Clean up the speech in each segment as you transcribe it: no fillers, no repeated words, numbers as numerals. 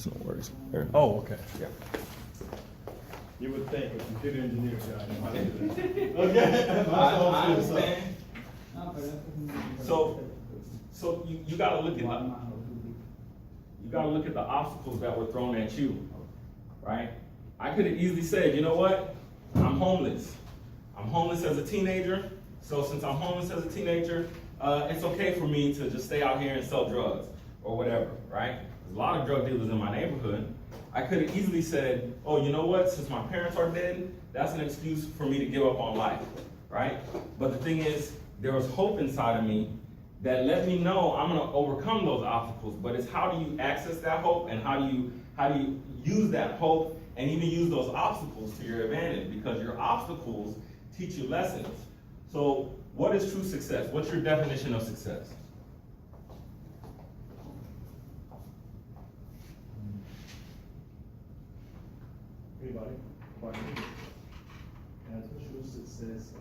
It's no worries. There. Oh, okay. Yeah. You would think a computer engineer guy might do that. Okay. I understand. So you gotta look at the obstacles that were thrown at you, right? I could have easily said, you know what? I'm homeless. I'm homeless as a teenager. So since I'm homeless as a teenager, it's okay for me to just stay out here and sell drugs or whatever, right? There's a lot of drug dealers in my neighborhood. I could have easily said, oh, you know what? Since my parents are dead, that's an excuse for me to give up on life, right? But the thing is, there was hope inside of me that let me know I'm gonna overcome those obstacles. But it's how do you access that hope, and how do you use that hope and even use those obstacles to your advantage, because your obstacles teach you lessons. So what is true success? What's your definition of success? Anybody? As a true success,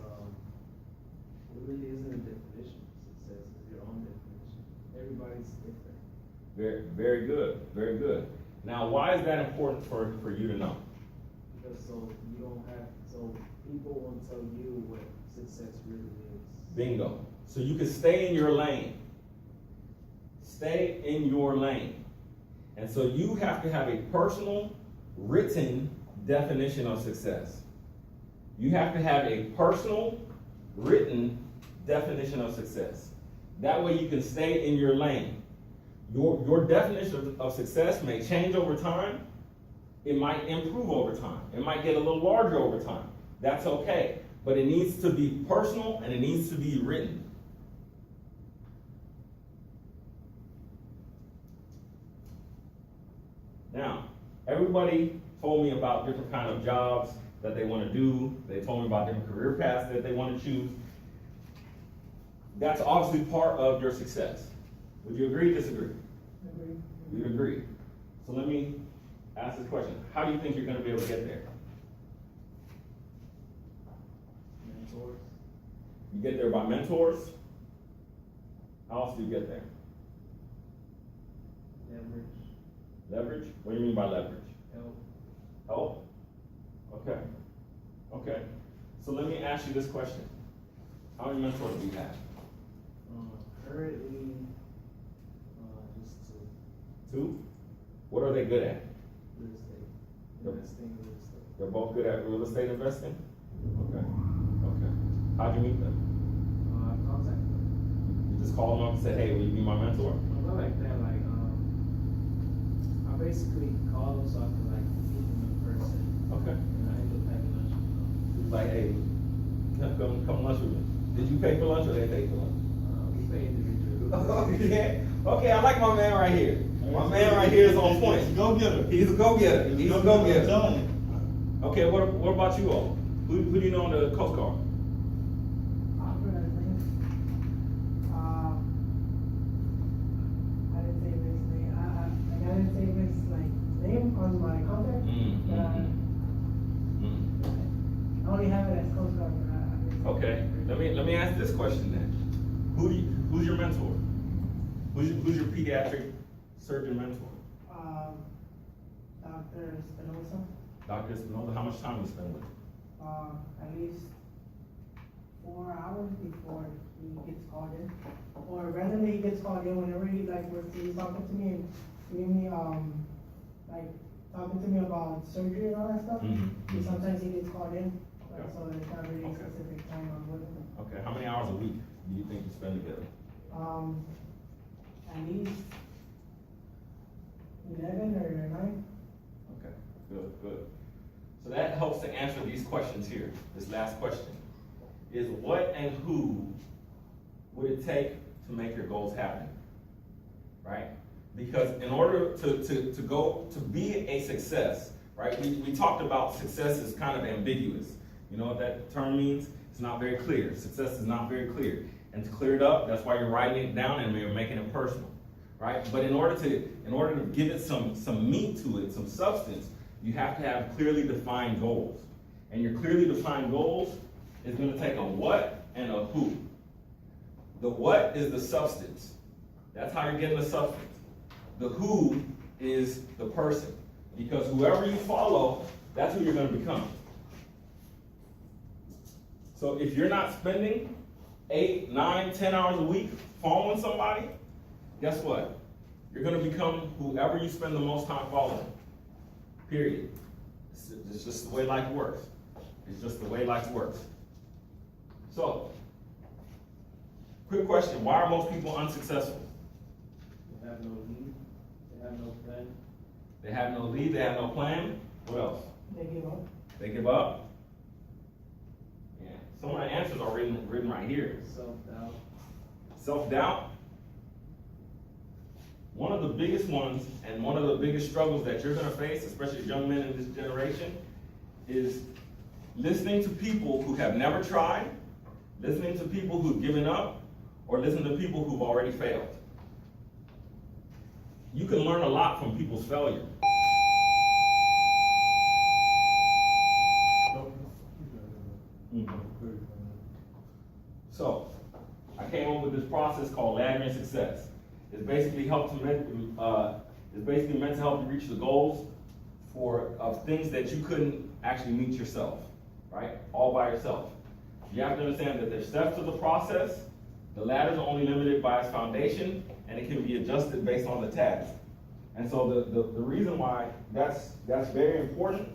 it really isn't a definition of success. It's your own definition. Everybody's different. Very, very good, very good. Now, why is that important for you to know? Because so people won't tell you what success really is. Bingo. So you can stay in your lane. Stay in your lane. And so you have to have a personal, written definition of success. You have to have a personal, written definition of success. That way you can stay in your lane. Your definition of success may change over time. It might improve over time. It might get a little larger over time. That's okay. But it needs to be personal and it needs to be written. Now, everybody told me about different kind of jobs that they want to do. They told me about different career paths that they want to choose. That's obviously part of your success. Would you agree or disagree? Agree. You'd agree. So let me ask this question. How do you think you're going to be able to get there? Mentors. You get there by mentors? How else do you get there? Leverage. Leverage? What do you mean by leverage? Help. Help? Okay. Okay. So let me ask you this question. How many mentors do you have? Currently, just two. Two? What are they good at? Real estate. Yep. Investing in real estate. They're both good at real estate investing? Okay. Okay. How'd you meet them? Contact them. You just called them up and said, hey, will you be my mentor? Not like that, I basically call them so I can meet them in person. Okay. And I end up having lunch with them. He's like, hey, come lunch with me. Did you pay for lunch or they paid for lunch? We pay individually. Okay. Okay, I like my man right here. My man right here is on point. He's a go-getter. He's a go-getter. He's a go-getter. I'm telling you. Okay, what about you all? Who do you know on the Coast Guard? Albert, I think. I didn't say his name. I didn't say his name on my contact. I only have it as Coast Guard. Okay, let me ask this question then. Who's your mentor? Who's your pediatric surgeon mentor? Dr. Espinosa. Dr. Espinosa. How much time do you spend with him? At least 4 hours before he gets called in, or randomly he gets called in whenever he's talking to me and giving me talking to me about surgery and all that stuff. Mhm. Sometimes he gets called in, Okay. so it's not really a Okay. specific time I'm with him. Okay, how many hours a week do you think you spend together? At least 11 or 9. Okay, good. So that helps to answer these questions here. This last question is, what and who would it take to make your goals happen? Right? Because in order to be a success, right? We talked about success is kind of ambiguous. You know what that term means? It's not very clear. Success is not very clear. And to clear it up, that's why you're writing it down and you're making it personal, right? But in order to give it some meat to it, some substance, you have to have clearly defined goals. And your clearly defined goals is going to take a what and a who. The what is the substance. That's how you're getting the substance. The who is the person. Because whoever you follow, that's who you're gonna become. So if you're not spending 8, 9, 10 hours a week following somebody, guess what? You're gonna become whoever you spend the most time following. Period. It's just the way life works. It's just the way life works. So, quick question, why are most people unsuccessful? They have no lead, they have no plan. They have no lead, they have no plan. What else? They give up. They give up. Yeah. Some of the answers are written right here. Self-doubt. Self-doubt. One of the biggest ones and one of the biggest struggles that you're gonna face, especially young men in this generation, is listening to people who have never tried, listening to people who've given up, or listening to people who've already failed. You can learn a lot from people's failure. So, I came up with this process called Laddering Success. It's basically it's basically meant to help you reach the goals of things that you couldn't actually meet yourself, right? All by yourself. You have to understand that there's steps to the process. The ladder is only limited by its foundation, and it can be adjusted based on the task. And so the reason why that's very important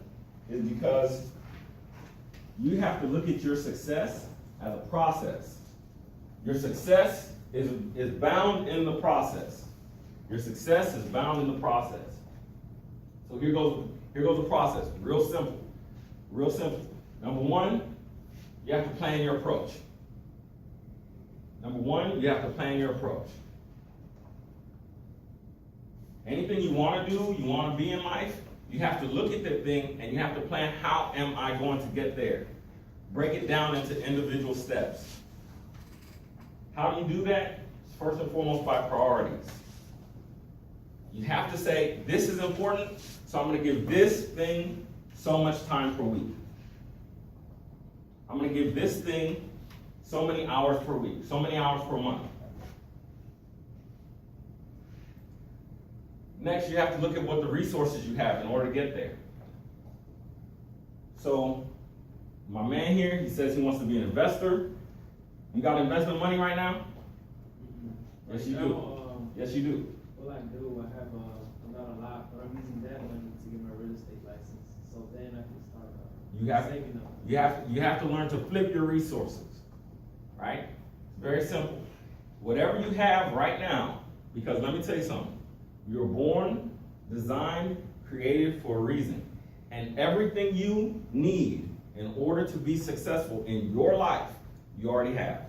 is because you have to look at your success as a process. Your success is bound in the process. Your success is bound in the process. So here goes the process. Real simple. Real simple. Number one, you have to plan your approach. Number one, you have to plan your approach. Anything you want to do, you want to be in life, you have to look at that thing and you have to plan, how am I going to get there? Break it down into individual steps. How do you do that? First and foremost, by priorities. You have to say, this is important, so I'm going to give this thing so much time per week. I'm going to give this thing so many hours per week, so many hours per month. Next, you have to look at what the resources you have in order to get there. So, my man here, he says he wants to be an investor. You got investment money right now? Mm-hmm. Yes, you do. Yes, you do. What I do, I have not a lot, but I'm using that money to get my real estate license. So then I can start saving up. You have to learn to flip your resources, right? It's very simple. Whatever you have right now, because let me tell you something. You're born, designed, created for a reason. And everything you need in order to be successful in your life, you already have.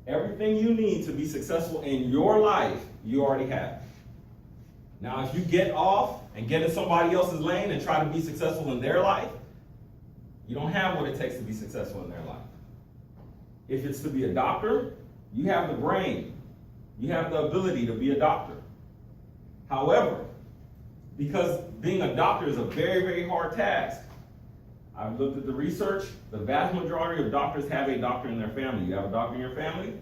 Everything you need to be successful in your life, you already have. Now, if you get off and get in somebody else's lane and try to be successful in their life, you don't have what it takes to be successful in their life. If it's to be a doctor, you have the brain. You have the ability to be a doctor. However, because being a doctor is a very, very hard task, I've looked at the research. The vast majority of doctors have a doctor in their family. You have a doctor in your family?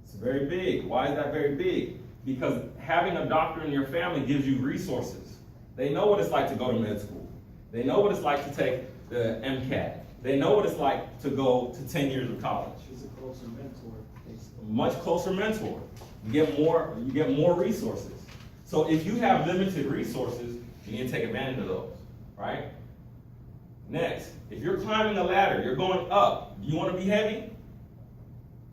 It's very big. Why is that very big? Because having a doctor in your family gives you resources. They know what it's like to go to med school. They know what it's like to take the MCAT. They know what it's like to go to 10 years of college. She's a closer mentor, basically. Much closer mentor. You get more resources. So if you have limited resources, you need to take advantage of those, right? Next, if you're climbing a ladder, you're going up. Do you want to be heavy?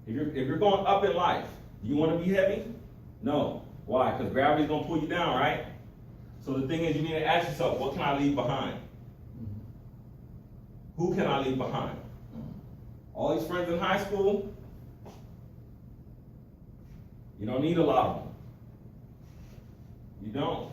If you're going up in life, do you want to be heavy? No. Why? Because gravity's going to pull you down, right? So the thing is, you need to ask yourself, what can I leave behind? Who can I leave behind? All these friends in high school, you don't need a lot of them. You don't.